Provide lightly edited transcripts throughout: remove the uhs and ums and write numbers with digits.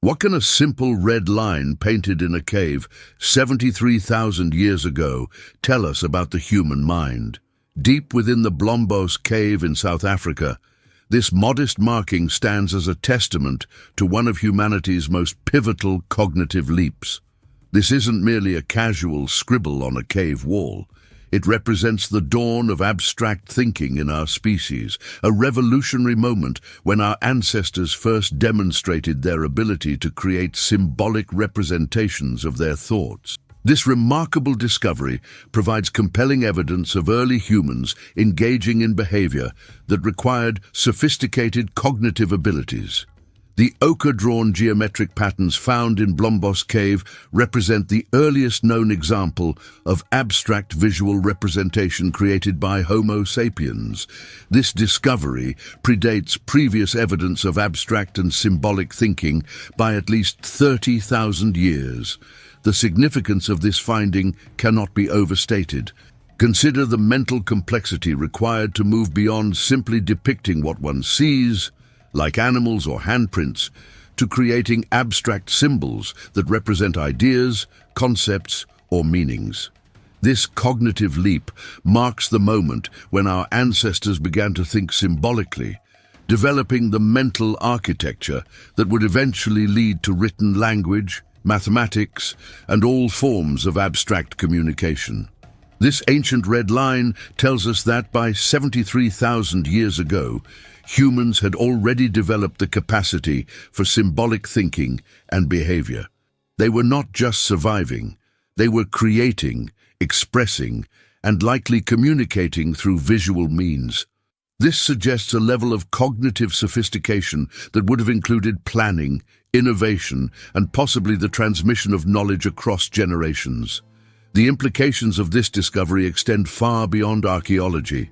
What can a simple red line painted in a cave 73,000 years ago tell us about the human mind? Deep within the Blombos Cave in South Africa, this modest marking stands as a testament to one of humanity's most pivotal cognitive leaps. This isn't merely a casual scribble on a cave wall. It represents the dawn of abstract thinking in our species, a revolutionary moment when our ancestors first demonstrated their ability to create symbolic representations of their thoughts. This remarkable discovery provides compelling evidence of early humans engaging in behavior that required sophisticated cognitive abilities. The ochre-drawn geometric patterns found in Blombos Cave represent the earliest known example of abstract visual representation created by Homo sapiens. This discovery predates previous evidence of abstract and symbolic thinking by at least 30,000 years. The significance of this finding cannot be overstated. Consider the mental complexity required to move beyond simply depicting what one sees, like animals or handprints, to creating abstract symbols that represent ideas, concepts, or meanings. This cognitive leap marks the moment when our ancestors began to think symbolically, developing the mental architecture that would eventually lead to written language, mathematics, and all forms of abstract communication. This ancient red line tells us that by 73,000 years ago, humans had already developed the capacity for symbolic thinking and behavior. They were not just surviving, they were creating, expressing, and likely communicating through visual means. This suggests a level of cognitive sophistication that would have included planning, innovation, and possibly the transmission of knowledge across generations. The implications of this discovery extend far beyond archaeology.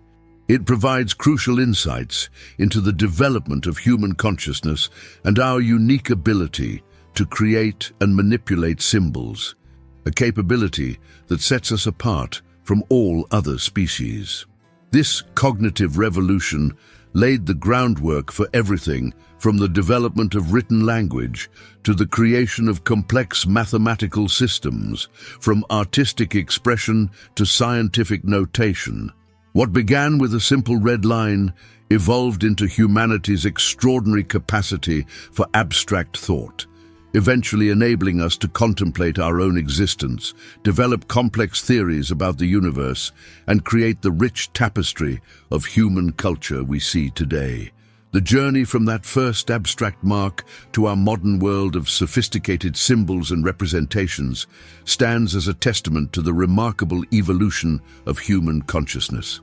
It provides crucial insights into the development of human consciousness and our unique ability to create and manipulate symbols, a capability that sets us apart from all other species. This cognitive revolution laid the groundwork for everything from the development of written language to the creation of complex mathematical systems, from artistic expression to scientific notation. What began with a simple red line evolved into humanity's extraordinary capacity for abstract thought, eventually enabling us to contemplate our own existence, develop complex theories about the universe, and create the rich tapestry of human culture we see today. The journey from that first abstract mark to our modern world of sophisticated symbols and representations stands as a testament to the remarkable evolution of human consciousness.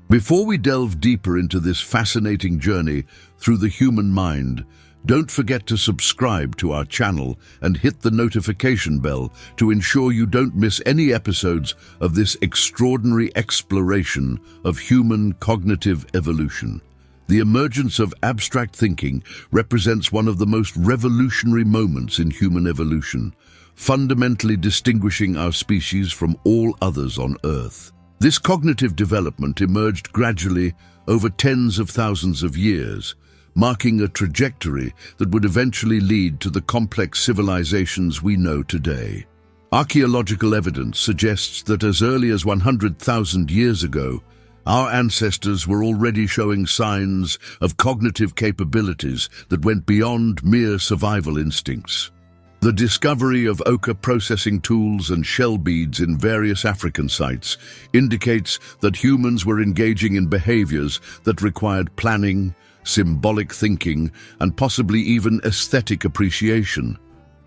Before we delve deeper into this fascinating journey through the human mind, don't forget to subscribe to our channel and hit the notification bell to ensure you don't miss any episodes of this extraordinary exploration of human cognitive evolution. The emergence of abstract thinking represents one of the most revolutionary moments in human evolution, fundamentally distinguishing our species from all others on Earth. This cognitive development emerged gradually over tens of thousands of years, marking a trajectory that would eventually lead to the complex civilizations we know today. Archaeological evidence suggests that as early as 100,000 years ago, our ancestors were already showing signs of cognitive capabilities that went beyond mere survival instincts. The discovery of ochre processing tools and shell beads in various African sites indicates that humans were engaging in behaviors that required planning, symbolic thinking, and possibly even aesthetic appreciation.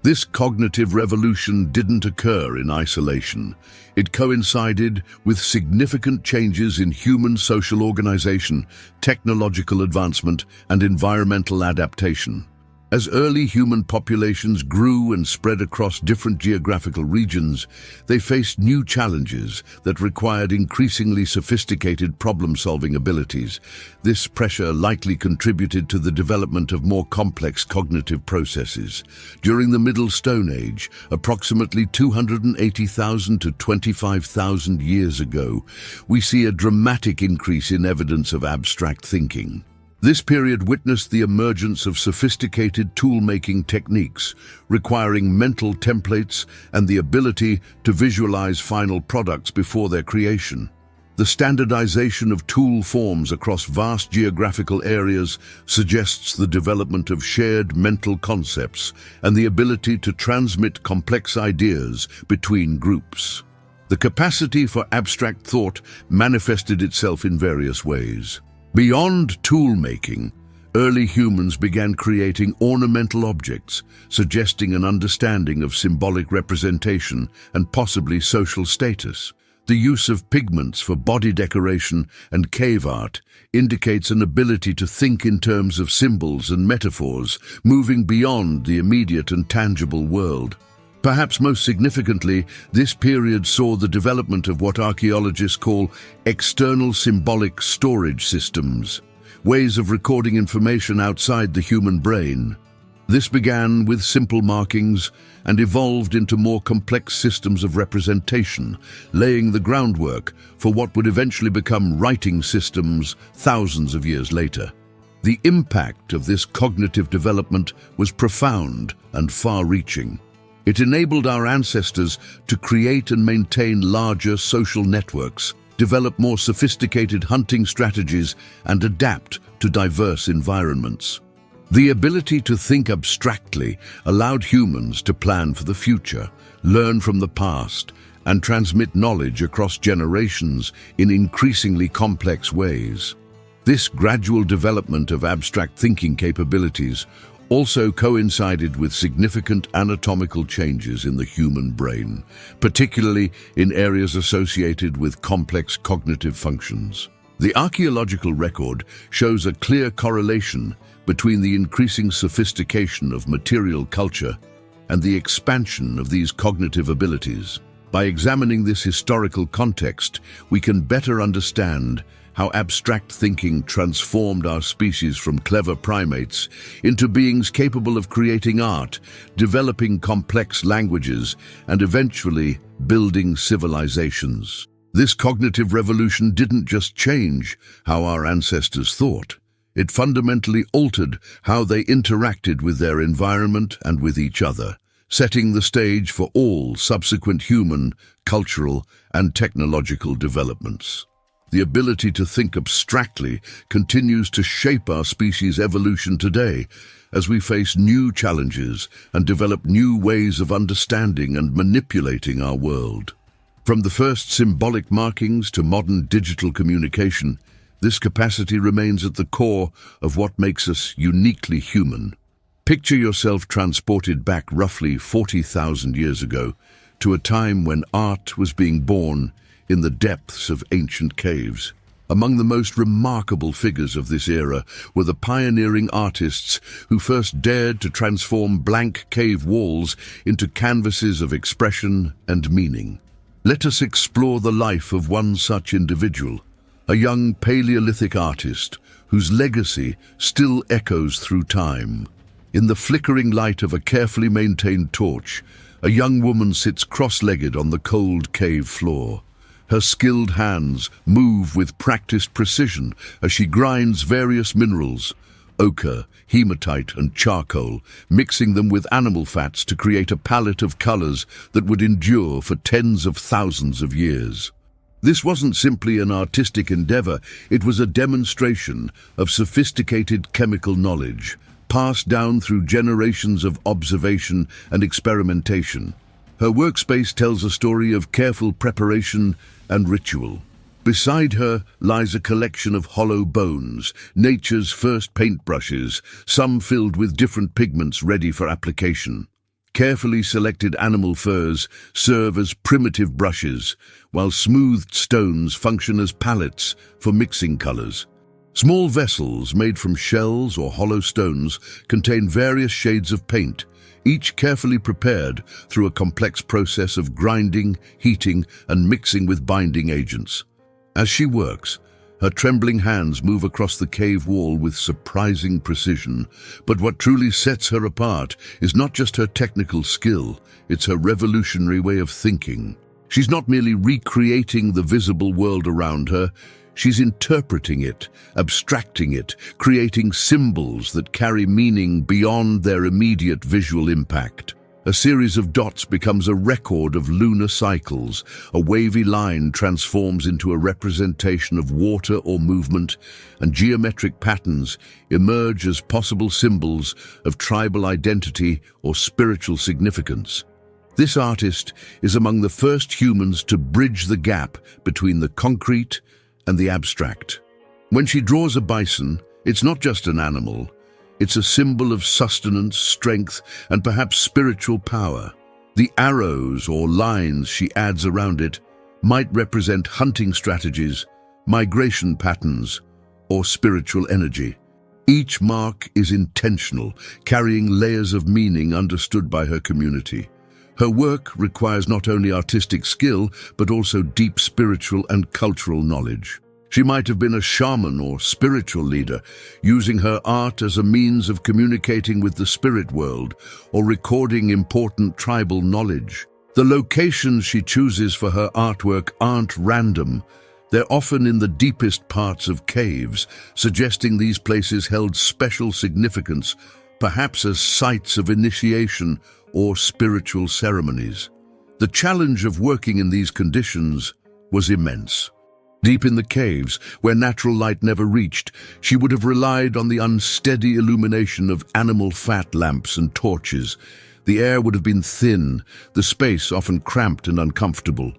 This cognitive revolution didn't occur in isolation. It coincided with significant changes in human social organization, technological advancement, and environmental adaptation. As early human populations grew and spread across different geographical regions, they faced new challenges that required increasingly sophisticated problem-solving abilities. This pressure likely contributed to the development of more complex cognitive processes. During the Middle Stone Age, approximately 280,000 to 25,000 years ago, we see a dramatic increase in evidence of abstract thinking. This period witnessed the emergence of sophisticated tool-making techniques, requiring mental templates and the ability to visualize final products before their creation. The standardization of tool forms across vast geographical areas suggests the development of shared mental concepts and the ability to transmit complex ideas between groups. The capacity for abstract thought manifested itself in various ways. Beyond tool-making, early humans began creating ornamental objects, suggesting an understanding of symbolic representation and possibly social status. The use of pigments for body decoration and cave art indicates an ability to think in terms of symbols and metaphors, moving beyond the immediate and tangible world. Perhaps most significantly, this period saw the development of what archaeologists call external symbolic storage systems, ways of recording information outside the human brain. This began with simple markings and evolved into more complex systems of representation, laying the groundwork for what would eventually become writing systems thousands of years later. The impact of this cognitive development was profound and far-reaching. It enabled our ancestors to create and maintain larger social networks, develop more sophisticated hunting strategies, and adapt to diverse environments. The ability to think abstractly allowed humans to plan for the future, learn from the past, and transmit knowledge across generations in increasingly complex ways. This gradual development of abstract thinking capabilities also coincided with significant anatomical changes in the human brain, particularly in areas associated with complex cognitive functions. The archaeological record shows a clear correlation between the increasing sophistication of material culture and the expansion of these cognitive abilities. By examining this historical context, we can better understand how abstract thinking transformed our species from clever primates into beings capable of creating art, developing complex languages, and eventually building civilizations. This cognitive revolution didn't just change how our ancestors thought. It fundamentally altered how they interacted with their environment and with each other, setting the stage for all subsequent human, cultural, and technological developments. The ability to think abstractly continues to shape our species' evolution today as we face new challenges and develop new ways of understanding and manipulating our world. From the first symbolic markings to modern digital communication, this capacity remains at the core of what makes us uniquely human. Picture yourself transported back roughly 40,000 years ago to a time when art was being born in the depths of ancient caves. Among the most remarkable figures of this era were the pioneering artists who first dared to transform blank cave walls into canvases of expression and meaning. Let us explore the life of one such individual, a young Paleolithic artist whose legacy still echoes through time. In the flickering light of a carefully maintained torch, a young woman sits cross-legged on the cold cave floor. Her skilled hands move with practiced precision as she grinds various minerals, ochre, hematite, and charcoal, mixing them with animal fats to create a palette of colors that would endure for tens of thousands of years. This wasn't simply an artistic endeavor, it was a demonstration of sophisticated chemical knowledge, passed down through generations of observation and experimentation. Her workspace tells a story of careful preparation and ritual. Beside her lies a collection of hollow bones, nature's first paintbrushes, some filled with different pigments ready for application. Carefully selected animal furs serve as primitive brushes, while smoothed stones function as palettes for mixing colors. Small vessels made from shells or hollow stones contain various shades of paint, each carefully prepared through a complex process of grinding, heating, and mixing with binding agents. As she works, her trembling hands move across the cave wall with surprising precision, but what truly sets her apart is not just her technical skill, it's her revolutionary way of thinking. She's not merely recreating the visible world around her, she's interpreting it, abstracting it, creating symbols that carry meaning beyond their immediate visual impact. A series of dots becomes a record of lunar cycles. A wavy line transforms into a representation of water or movement, and geometric patterns emerge as possible symbols of tribal identity or spiritual significance. This artist is among the first humans to bridge the gap between the concrete and the abstract. When she draws a bison, it's not just an animal. It's a symbol of sustenance, strength, and perhaps spiritual power. The arrows or lines she adds around it might represent hunting strategies, migration patterns, or spiritual energy. Each mark is intentional, carrying layers of meaning understood by her community. Her work requires not only artistic skill, but also deep spiritual and cultural knowledge. She might have been a shaman or spiritual leader, using her art as a means of communicating with the spirit world or recording important tribal knowledge. The locations she chooses for her artwork aren't random. They're often in the deepest parts of caves, suggesting these places held special significance, perhaps as sites of initiation or spiritual ceremonies. The challenge of working in these conditions was immense. Deep in the caves, where natural light never reached, she would have relied on the unsteady illumination of animal fat lamps and torches. The air would have been thin, the space often cramped and uncomfortable.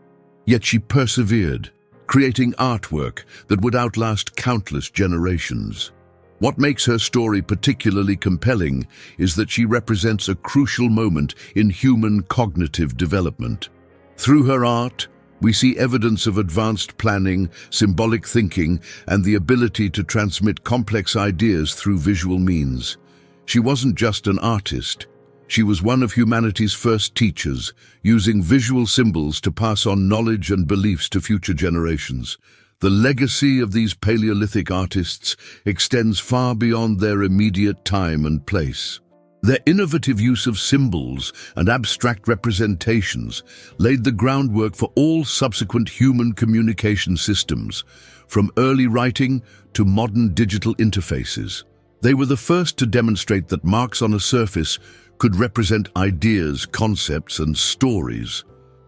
Yet she persevered, creating artwork that would outlast countless generations. What makes her story particularly compelling is that she represents a crucial moment in human cognitive development. Through her art, we see evidence of advanced planning, symbolic thinking, and the ability to transmit complex ideas through visual means. She wasn't just an artist. She was one of humanity's first teachers, using visual symbols to pass on knowledge and beliefs to future generations. The legacy of these Paleolithic artists extends far beyond their immediate time and place. Their innovative use of symbols and abstract representations laid the groundwork for all subsequent human communication systems, from early writing to modern digital interfaces. They were the first to demonstrate that marks on a surface could represent ideas, concepts, and stories,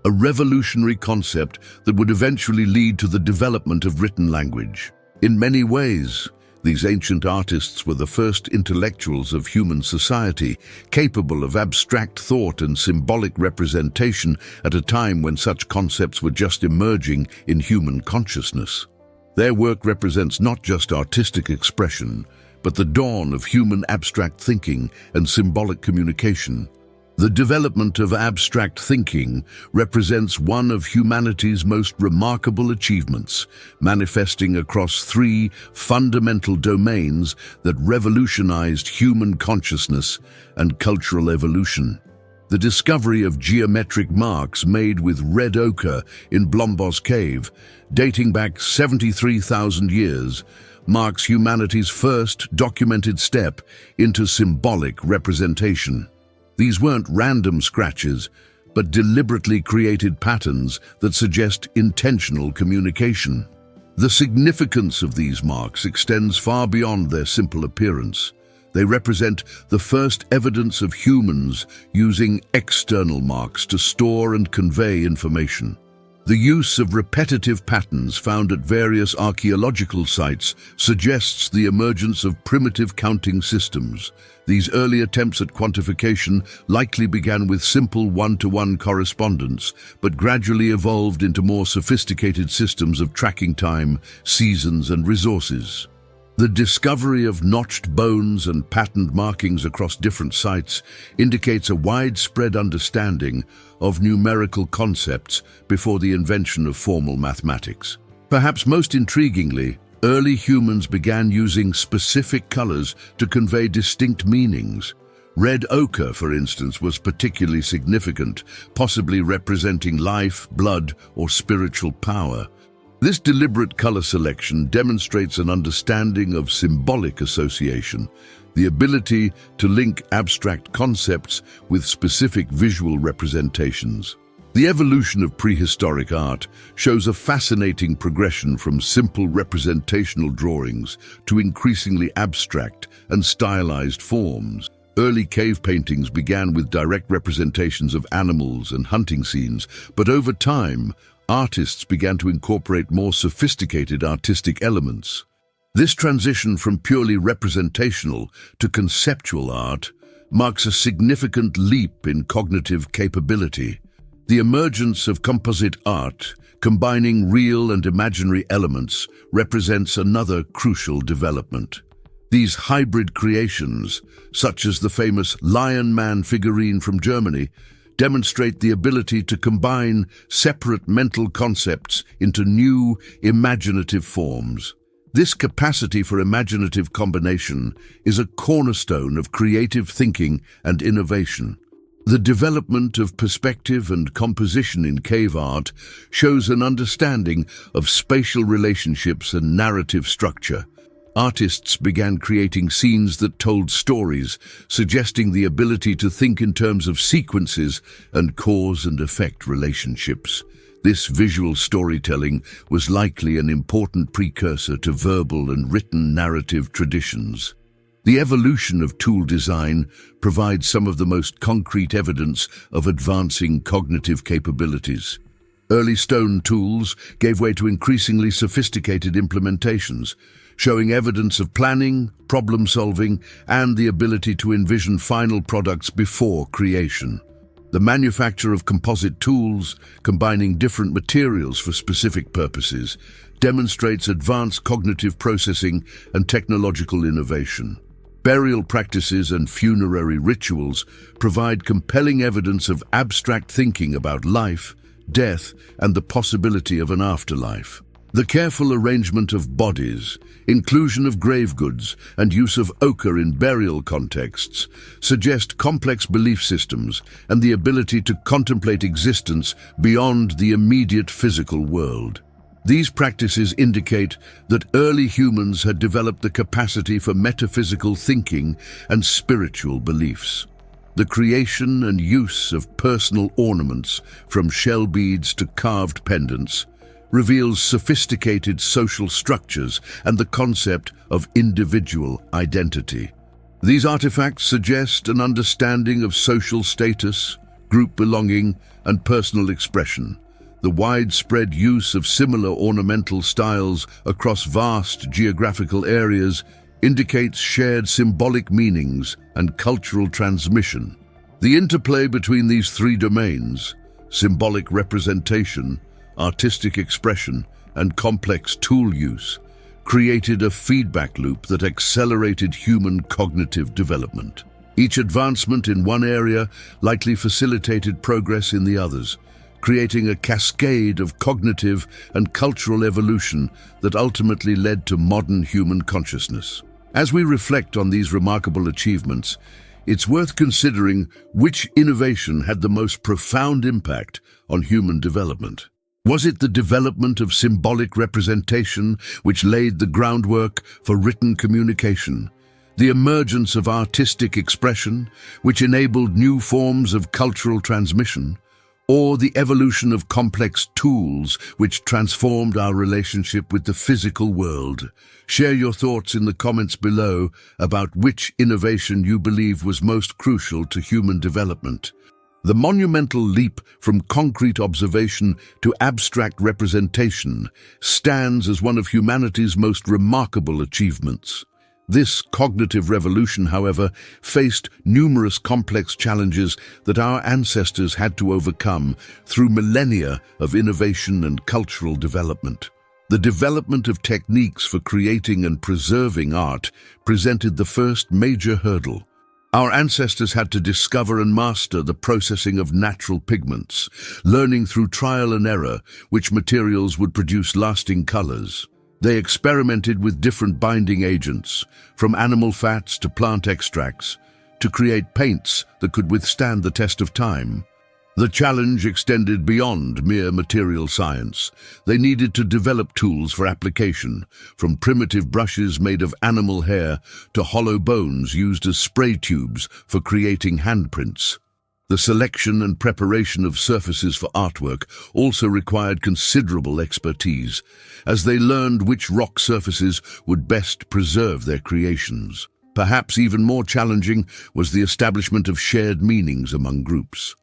a revolutionary concept that would eventually lead to the development of written language. In many ways, these ancient artists were the first intellectuals of human society, capable of abstract thought and symbolic representation at a time when such concepts were just emerging in human consciousness. Their work represents not just artistic expression, but the dawn of human abstract thinking and symbolic communication. The development of abstract thinking represents one of humanity's most remarkable achievements, manifesting across three fundamental domains that revolutionized human consciousness and cultural evolution. The discovery of geometric marks made with red ochre in Blombos Cave, dating back 73,000 years, marks humanity's first documented step into symbolic representation. These weren't random scratches, but deliberately created patterns that suggest intentional communication. The significance of these marks extends far beyond their simple appearance. They represent the first evidence of humans using external marks to store and convey information. The use of repetitive patterns found at various archaeological sites suggests the emergence of primitive counting systems. These early attempts at quantification likely began with simple one-to-one correspondence, but gradually evolved into more sophisticated systems of tracking time, seasons, and resources. The discovery of notched bones and patterned markings across different sites indicates a widespread understanding of numerical concepts before the invention of formal mathematics. Perhaps most intriguingly, early humans began using specific colors to convey distinct meanings. Red ochre, for instance, was particularly significant, possibly representing life, blood, or spiritual power. This deliberate color selection demonstrates an understanding of symbolic association, the ability to link abstract concepts with specific visual representations. The evolution of prehistoric art shows a fascinating progression from simple representational drawings to increasingly abstract and stylized forms. Early cave paintings began with direct representations of animals and hunting scenes, but over time, artists began to incorporate more sophisticated artistic elements. This transition from purely representational to conceptual art marks a significant leap in cognitive capability. The emergence of composite art, combining real and imaginary elements, represents another crucial development. These hybrid creations, such as the famous Lion Man figurine from Germany, demonstrate the ability to combine separate mental concepts into new, imaginative forms. This capacity for imaginative combination is a cornerstone of creative thinking and innovation. The development of perspective and composition in cave art shows an understanding of spatial relationships and narrative structure. Artists began creating scenes that told stories, suggesting the ability to think in terms of sequences and cause and effect relationships. This visual storytelling was likely an important precursor to verbal and written narrative traditions. The evolution of tool design provides some of the most concrete evidence of advancing cognitive capabilities. Early stone tools gave way to increasingly sophisticated implementations, showing evidence of planning, problem-solving, and the ability to envision final products before creation. The manufacture of composite tools, combining different materials for specific purposes, demonstrates advanced cognitive processing and technological innovation. Burial practices and funerary rituals provide compelling evidence of abstract thinking about life, death, and the possibility of an afterlife. The careful arrangement of bodies, inclusion of grave goods, and use of ochre in burial contexts suggest complex belief systems and the ability to contemplate existence beyond the immediate physical world. These practices indicate that early humans had developed the capacity for metaphysical thinking and spiritual beliefs. The creation and use of personal ornaments, from shell beads to carved pendants, reveals sophisticated social structures and the concept of individual identity. These artifacts suggest an understanding of social status, group belonging, and personal expression. The widespread use of similar ornamental styles across vast geographical areas indicates shared symbolic meanings and cultural transmission. The interplay between these three domains, symbolic representation, artistic expression, and complex tool use, created a feedback loop that accelerated human cognitive development. Each advancement in one area likely facilitated progress in the others, creating a cascade of cognitive and cultural evolution that ultimately led to modern human consciousness. As we reflect on these remarkable achievements, it's worth considering which innovation had the most profound impact on human development. Was it the development of symbolic representation which laid the groundwork for written communication? The emergence of artistic expression, which enabled new forms of cultural transmission? Or the evolution of complex tools which transformed our relationship with the physical world? Share your thoughts in the comments below about which innovation you believe was most crucial to human development. The monumental leap from concrete observation to abstract representation stands as one of humanity's most remarkable achievements. This cognitive revolution, however, faced numerous complex challenges that our ancestors had to overcome through millennia of innovation and cultural development. The development of techniques for creating and preserving art presented the first major hurdle. Our ancestors had to discover and master the processing of natural pigments, learning through trial and error which materials would produce lasting colors. They experimented with different binding agents, from animal fats to plant extracts, to create paints that could withstand the test of time. The challenge extended beyond mere material science. They needed to develop tools for application, from primitive brushes made of animal hair to hollow bones used as spray tubes for creating handprints. The selection and preparation of surfaces for artwork also required considerable expertise, as they learned which rock surfaces would best preserve their creations. Perhaps even more challenging was the establishment of shared meanings among groups.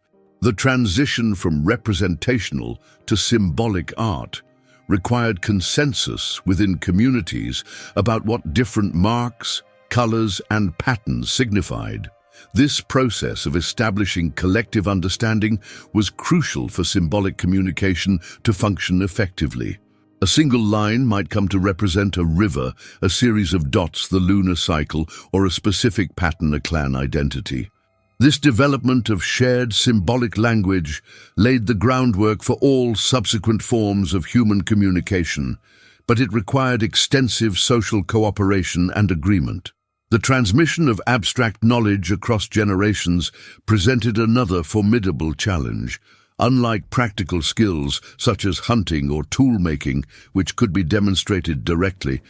The transition from representational to symbolic art required consensus within communities about what different marks, colors, and patterns signified. This process of establishing collective understanding was crucial for symbolic communication to function effectively. A single line might come to represent a river, a series of dots, the lunar cycle, or a specific pattern, a clan identity. This development of shared symbolic language laid the groundwork for all subsequent forms of human communication, but it required extensive social cooperation and agreement. The transmission of abstract knowledge across generations presented another formidable challenge. Unlike practical skills such as hunting or tool-making, which could be demonstrated directly,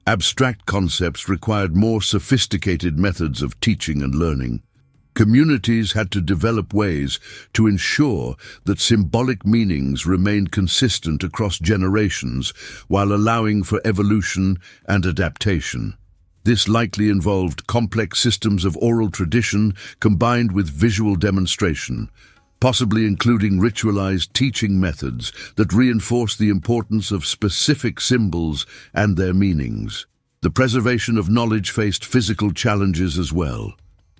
abstract concepts required more sophisticated methods of teaching and learning. Communities had to develop ways to ensure that symbolic meanings remained consistent across generations while allowing for evolution and adaptation. This likely involved complex systems of oral tradition combined with visual demonstration, possibly including ritualized teaching methods that reinforce the importance of specific symbols and their meanings. The preservation of knowledge faced physical challenges as well.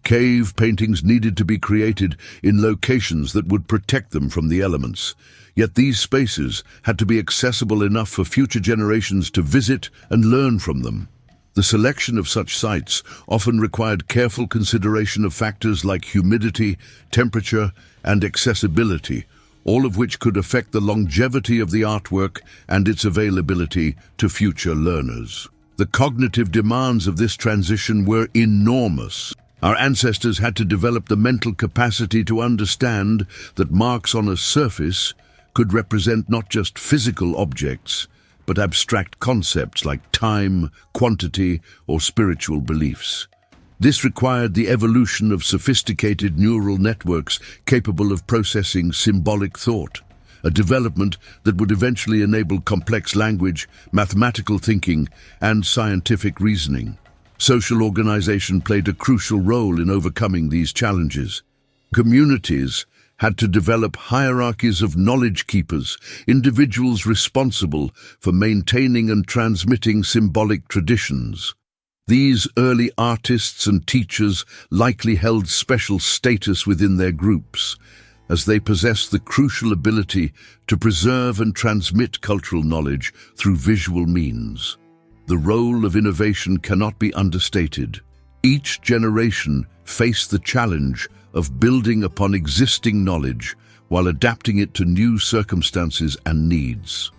Cave paintings needed to be created in locations that would protect them from the elements, yet these spaces had to be accessible enough for future generations to visit and learn from them. The selection of such sites often required careful consideration of factors like humidity, temperature, and accessibility, all of which could affect the longevity of the artwork and its availability to future learners. The cognitive demands of this transition were enormous. Our ancestors had to develop the mental capacity to understand that marks on a surface could represent not just physical objects, but abstract concepts like time, quantity, or spiritual beliefs. This required the evolution of sophisticated neural networks capable of processing symbolic thought, a development that would eventually enable complex language, mathematical thinking, and scientific reasoning. Social organization played a crucial role in overcoming these challenges. Communities had to develop hierarchies of knowledge keepers, individuals responsible for maintaining and transmitting symbolic traditions. These early artists and teachers likely held special status within their groups, as they possessed the crucial ability to preserve and transmit cultural knowledge through visual means. The role of innovation cannot be understated. Each generation faced the challenge of building upon existing knowledge while adapting it to new circumstances and needs.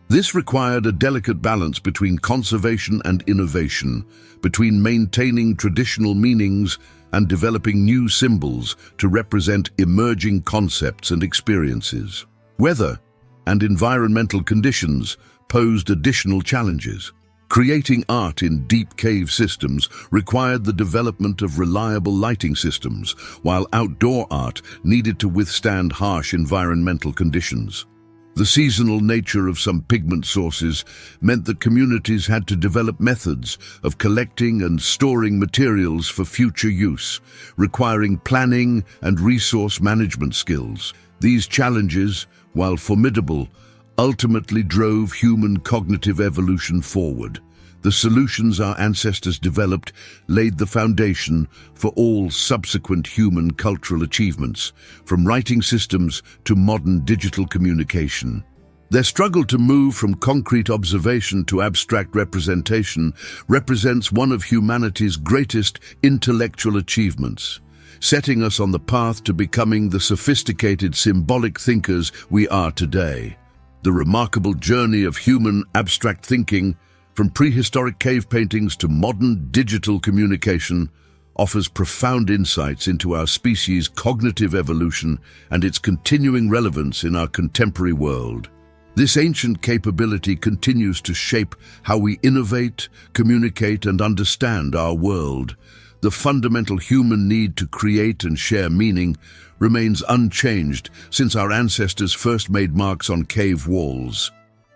This required a delicate balance between conservation and innovation, between maintaining traditional meanings and developing new symbols to represent emerging concepts and experiences. Weather and environmental conditions posed additional challenges. Creating art in deep cave systems required the development of reliable lighting systems, while outdoor art needed to withstand harsh environmental conditions. The seasonal nature of some pigment sources meant that communities had to develop methods of collecting and storing materials for future use, requiring planning and resource management skills. These challenges, while formidable, ultimately drove human cognitive evolution forward. The solutions our ancestors developed laid the foundation for all subsequent human cultural achievements, from writing systems to modern digital communication. Their struggle to move from concrete observation to abstract representation represents one of humanity's greatest intellectual achievements, setting us on the path to becoming the sophisticated symbolic thinkers we are today. The remarkable journey of human abstract thinking, from prehistoric cave paintings to modern digital communication, offers profound insights into our species' cognitive evolution and its continuing relevance in our contemporary world. This ancient capability continues to shape how we innovate, communicate, and understand our world. The fundamental human need to create and share meaning remains unchanged since our ancestors first made marks on cave walls.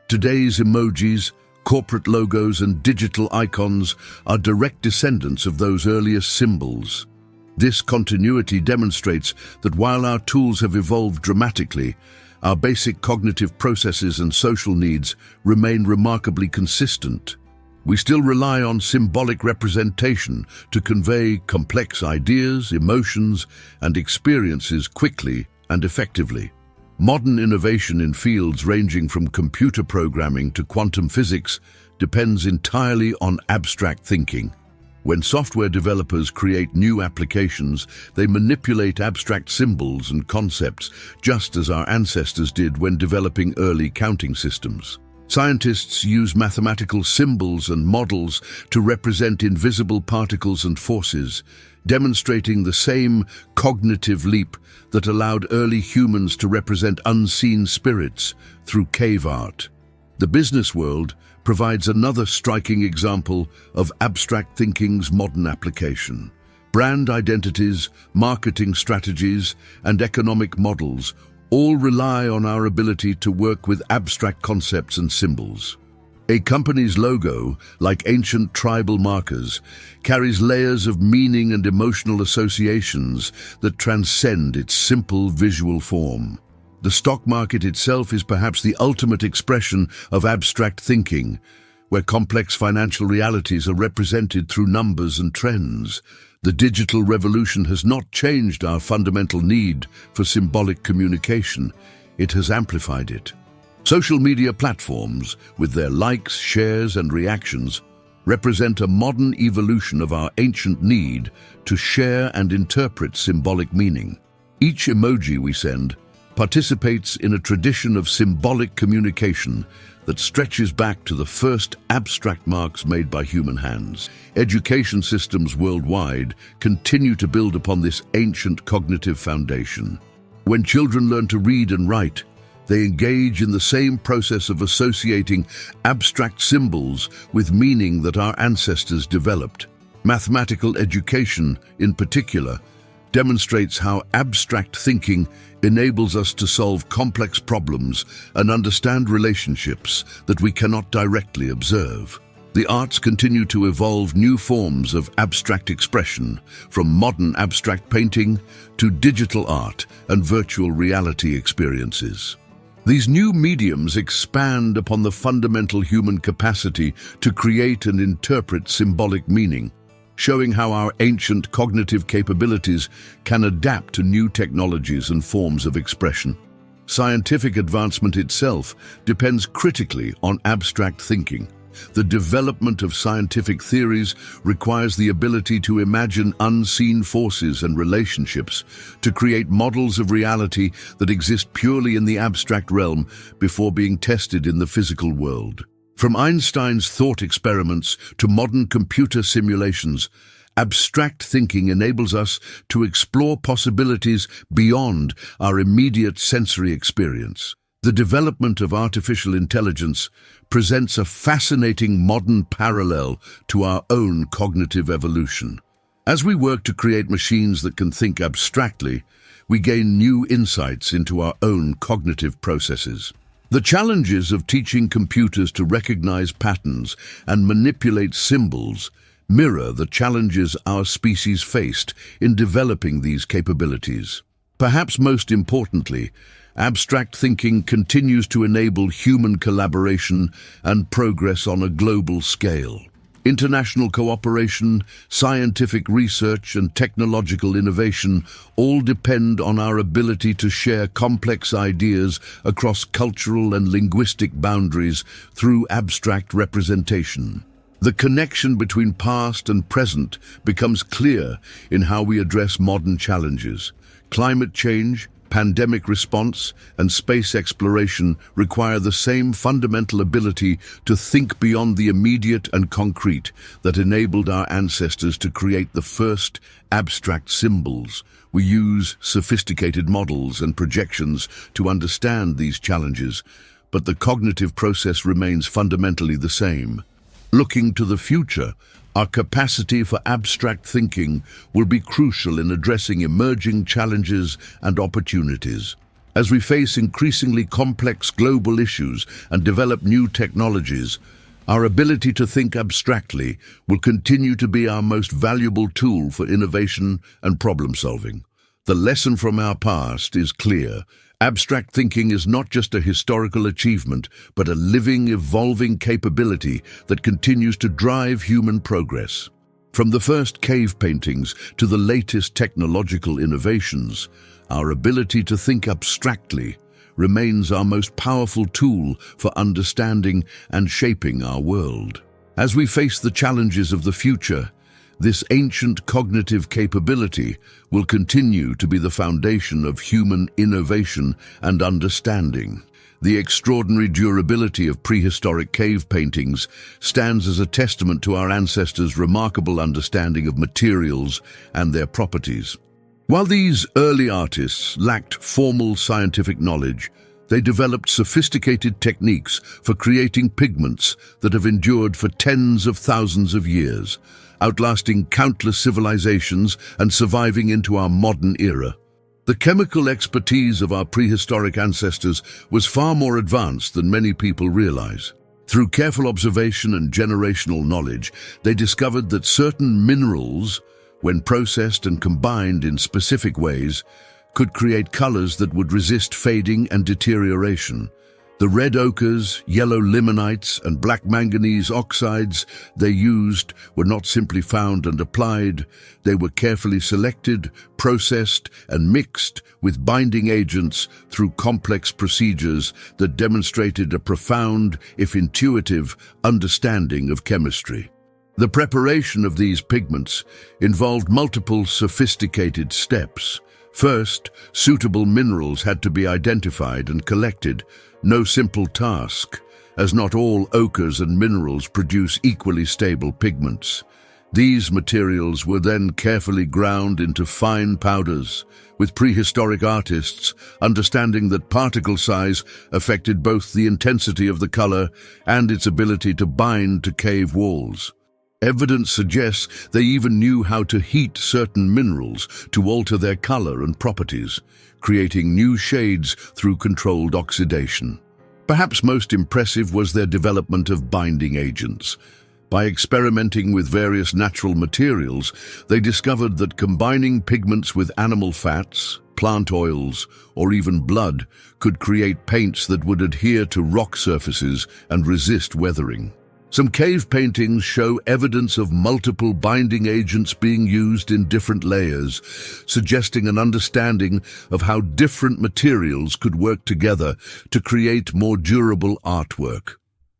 Today's emojis, corporate logos, and digital icons are direct descendants of those earliest symbols. This continuity demonstrates that while our tools have evolved dramatically, our basic cognitive processes and social needs remain remarkably consistent. We still rely on symbolic representation to convey complex ideas, emotions, and experiences quickly and effectively. Modern innovation in fields ranging from computer programming to quantum physics depends entirely on abstract thinking. When software developers create new applications, they manipulate abstract symbols and concepts, just as our ancestors did when developing early counting systems. Scientists use mathematical symbols and models to represent invisible particles and forces, demonstrating the same cognitive leap that allowed early humans to represent unseen spirits through cave art. The business world provides another striking example of abstract thinking's modern application. Brand identities, marketing strategies, and economic models all rely on our ability to work with abstract concepts and symbols. A company's logo, like ancient tribal markers, carries layers of meaning and emotional associations that transcend its simple visual form. The stock market itself is perhaps the ultimate expression of abstract thinking, where complex financial realities are represented through numbers and trends. The digital revolution has not changed our fundamental need for symbolic communication. It has amplified it. Social media platforms, with their likes, shares, and reactions, represent a modern evolution of our ancient need to share and interpret symbolic meaning. Each emoji we send participates in a tradition of symbolic communication that stretches back to the first abstract marks made by human hands. Education systems worldwide continue to build upon this ancient cognitive foundation. When children learn to read and write, they engage in the same process of associating abstract symbols with meaning that our ancestors developed. Mathematical education, in particular, demonstrates how abstract thinking enables us to solve complex problems and understand relationships that we cannot directly observe. The arts continue to evolve new forms of abstract expression, from modern abstract painting to digital art and virtual reality experiences. These new mediums expand upon the fundamental human capacity to create and interpret symbolic meaning, showing how our ancient cognitive capabilities can adapt to new technologies and forms of expression. Scientific advancement itself depends critically on abstract thinking. The development of scientific theories requires the ability to imagine unseen forces and relationships, to create models of reality that exist purely in the abstract realm before being tested in the physical world. From Einstein's thought experiments to modern computer simulations, abstract thinking enables us to explore possibilities beyond our immediate sensory experience. The development of artificial intelligence presents a fascinating modern parallel to our own cognitive evolution. As we work to create machines that can think abstractly, we gain new insights into our own cognitive processes. The challenges of teaching computers to recognize patterns and manipulate symbols mirror the challenges our species faced in developing these capabilities. Perhaps most importantly, abstract thinking continues to enable human collaboration and progress on a global scale. International cooperation, scientific research, and technological innovation all depend on our ability to share complex ideas across cultural and linguistic boundaries through abstract representation. The connection between past and present becomes clear in how we address modern challenges. Climate change, pandemic response, and space exploration require the same fundamental ability to think beyond the immediate and concrete that enabled our ancestors to create the first abstract symbols. We use sophisticated models and projections to understand these challenges, but the cognitive process remains fundamentally the same. Looking to the future, our capacity for abstract thinking will be crucial in addressing emerging challenges and opportunities. As we face increasingly complex global issues and develop new technologies, our ability to think abstractly will continue to be our most valuable tool for innovation and problem solving. The lesson from our past is clear. Abstract thinking is not just a historical achievement, but a living, evolving capability that continues to drive human progress. From the first cave paintings to the latest technological innovations, our ability to think abstractly remains our most powerful tool for understanding and shaping our world. As we face the challenges of the future, this ancient cognitive capability will continue to be the foundation of human innovation and understanding. The extraordinary durability of prehistoric cave paintings stands as a testament to our ancestors' remarkable understanding of materials and their properties. While these early artists lacked formal scientific knowledge, they developed sophisticated techniques for creating pigments that have endured for tens of thousands of years, outlasting countless civilizations and surviving into our modern era. The chemical expertise of our prehistoric ancestors was far more advanced than many people realize. Through careful observation and generational knowledge, they discovered that certain minerals, when processed and combined in specific ways, could create colors that would resist fading and deterioration. The red ochres, yellow limonites, and black manganese oxides they used were not simply found and applied. They were carefully selected, processed, and mixed with binding agents through complex procedures that demonstrated a profound, if intuitive, understanding of chemistry. The preparation of these pigments involved multiple sophisticated steps. First, suitable minerals had to be identified and collected, no simple task, as not all ochres and minerals produce equally stable pigments. These materials were then carefully ground into fine powders, with prehistoric artists understanding that particle size affected both the intensity of the color and its ability to bind to cave walls. Evidence suggests they even knew how to heat certain minerals to alter their color and properties, creating new shades through controlled oxidation. Perhaps most impressive was their development of binding agents. By experimenting with various natural materials, they discovered that combining pigments with animal fats, plant oils, or even blood could create paints that would adhere to rock surfaces and resist weathering. Some cave paintings show evidence of multiple binding agents being used in different layers, suggesting an understanding of how different materials could work together to create more durable artwork.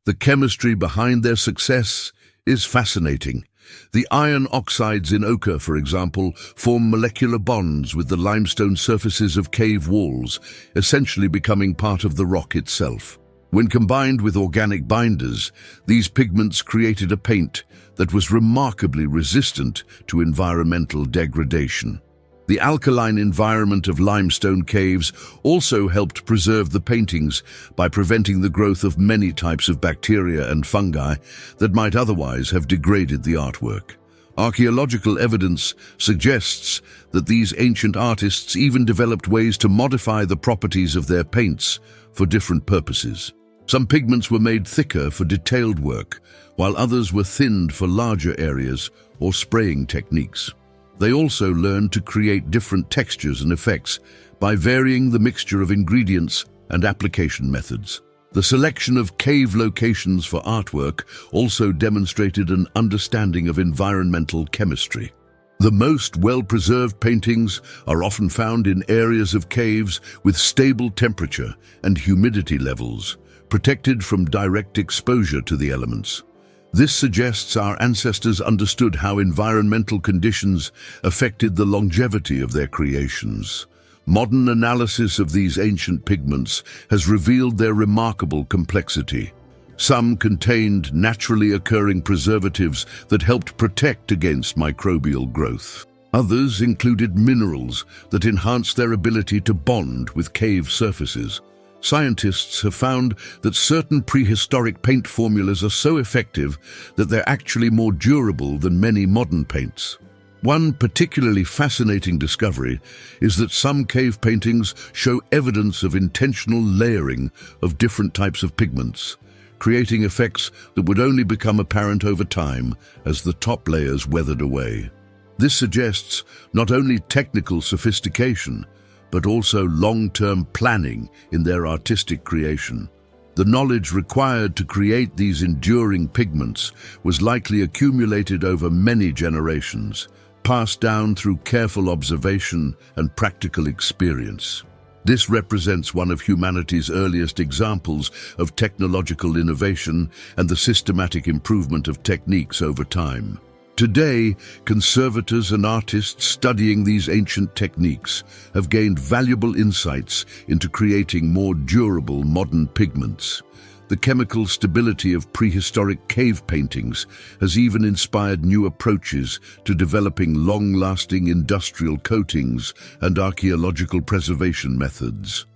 The chemistry behind their success is fascinating. The iron oxides in ochre, for example, form molecular bonds with the limestone surfaces of cave walls, essentially becoming part of the rock itself. When combined with organic binders, these pigments created a paint that was remarkably resistant to environmental degradation. The alkaline environment of limestone caves also helped preserve the paintings by preventing the growth of many types of bacteria and fungi that might otherwise have degraded the artwork. Archaeological evidence suggests that these ancient artists even developed ways to modify the properties of their paints for different purposes. Some pigments were made thicker for detailed work, while others were thinned for larger areas or spraying techniques. They also learned to create different textures and effects by varying the mixture of ingredients and application methods. The selection of cave locations for artwork also demonstrated an understanding of environmental chemistry. The most well-preserved paintings are often found in areas of caves with stable temperature and humidity levels, protected from direct exposure to the elements. This suggests our ancestors understood how environmental conditions affected the longevity of their creations. Modern analysis of these ancient pigments has revealed their remarkable complexity. Some contained naturally occurring preservatives that helped protect against microbial growth. Others included minerals that enhanced their ability to bond with cave surfaces. Scientists have found that certain prehistoric paint formulas are so effective that they're actually more durable than many modern paints. One particularly fascinating discovery is that some cave paintings show evidence of intentional layering of different types of pigments, creating effects that would only become apparent over time as the top layers weathered away. This suggests not only technical sophistication, but also long-term planning in their artistic creation. The knowledge required to create these enduring pigments was likely accumulated over many generations, passed down through careful observation and practical experience. This represents one of humanity's earliest examples of technological innovation and the systematic improvement of techniques over time. Today, conservators and artists studying these ancient techniques have gained valuable insights into creating more durable modern pigments. The chemical stability of prehistoric cave paintings has even inspired new approaches to developing long-lasting industrial coatings and archaeological preservation methods.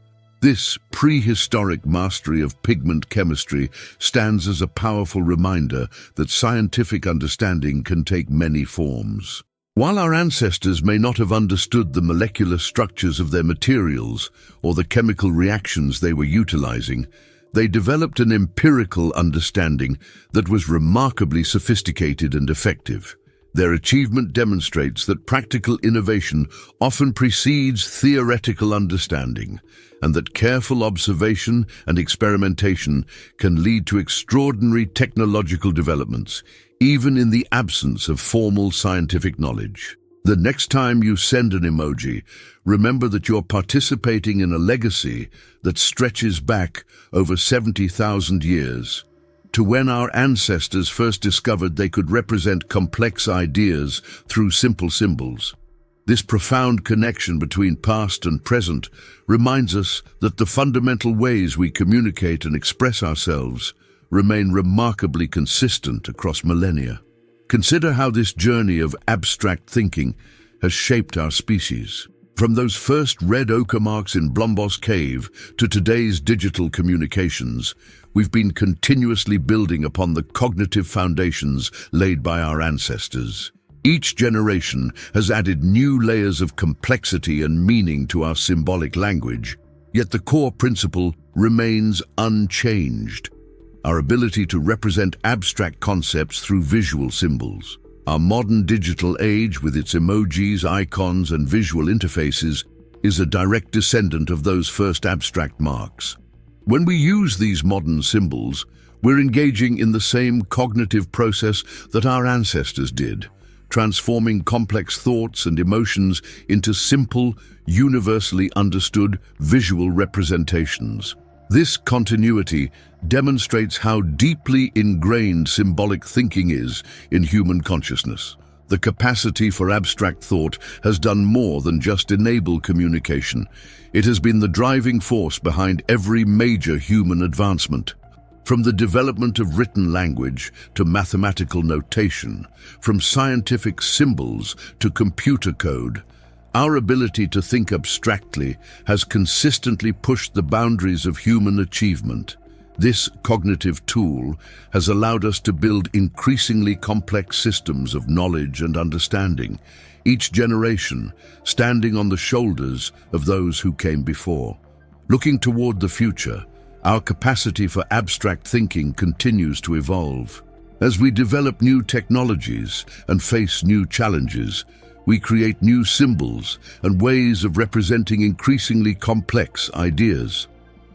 This prehistoric mastery of pigment chemistry stands as a powerful reminder that scientific understanding can take many forms. While our ancestors may not have understood the molecular structures of their materials or the chemical reactions they were utilizing, they developed an empirical understanding that was remarkably sophisticated and effective. Their achievement demonstrates that practical innovation often precedes theoretical understanding, and that careful observation and experimentation can lead to extraordinary technological developments, even in the absence of formal scientific knowledge. The next time you send an emoji, remember that you're participating in a legacy that stretches back over 70,000 years, to when our ancestors first discovered they could represent complex ideas through simple symbols. This profound connection between past and present reminds us that the fundamental ways we communicate and express ourselves remain remarkably consistent across millennia. Consider how this journey of abstract thinking has shaped our species. From those first red ochre marks in Blombos Cave to today's digital communications, we've been continuously building upon the cognitive foundations laid by our ancestors. Each generation has added new layers of complexity and meaning to our symbolic language, yet the core principle remains unchanged: our ability to represent abstract concepts through visual symbols. Our modern digital age, with its emojis, icons, and visual interfaces, is a direct descendant of those first abstract marks. When we use these modern symbols, we're engaging in the same cognitive process that our ancestors did, transforming complex thoughts and emotions into simple, universally understood visual representations. This continuity demonstrates how deeply ingrained symbolic thinking is in human consciousness. The capacity for abstract thought has done more than just enable communication. It has been the driving force behind every major human advancement. From the development of written language to mathematical notation, from scientific symbols to computer code, our ability to think abstractly has consistently pushed the boundaries of human achievement. This cognitive tool has allowed us to build increasingly complex systems of knowledge and understanding, each generation standing on the shoulders of those who came before. Looking toward the future, our capacity for abstract thinking continues to evolve. As we develop new technologies and face new challenges, we create new symbols and ways of representing increasingly complex ideas.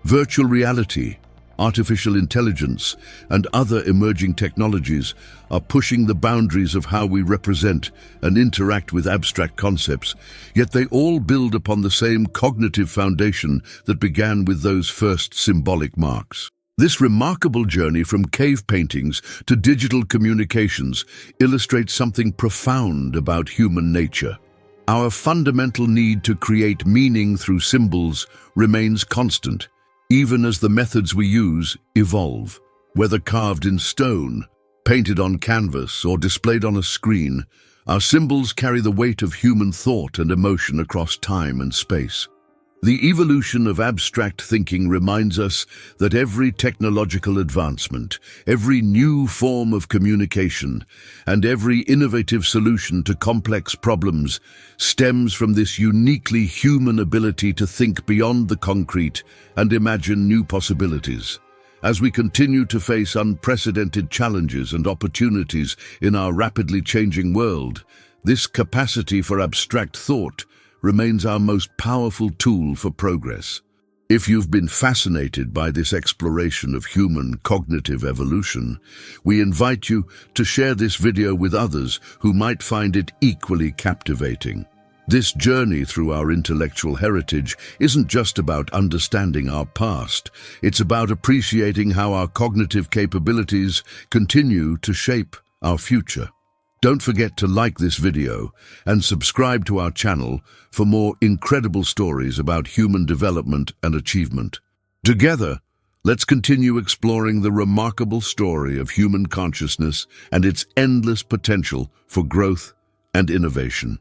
Virtual reality, artificial intelligence, and other emerging technologies are pushing the boundaries of how we represent and interact with abstract concepts, yet they all build upon the same cognitive foundation that began with those first symbolic marks. This remarkable journey from cave paintings to digital communications illustrates something profound about human nature. Our fundamental need to create meaning through symbols remains constant, even as the methods we use evolve. Whether carved in stone, painted on canvas, or displayed on a screen, our symbols carry the weight of human thought and emotion across time and space. The evolution of abstract thinking reminds us that every technological advancement, every new form of communication, and every innovative solution to complex problems stems from this uniquely human ability to think beyond the concrete and imagine new possibilities. As we continue to face unprecedented challenges and opportunities in our rapidly changing world, this capacity for abstract thought remains our most powerful tool for progress. If you've been fascinated by this exploration of human cognitive evolution, we invite you to share this video with others who might find it equally captivating. This journey through our intellectual heritage isn't just about understanding our past, it's about appreciating how our cognitive capabilities continue to shape our future. Don't forget to like this video and subscribe to our channel for more incredible stories about human development and achievement. Together, let's continue exploring the remarkable story of human consciousness and its endless potential for growth and innovation.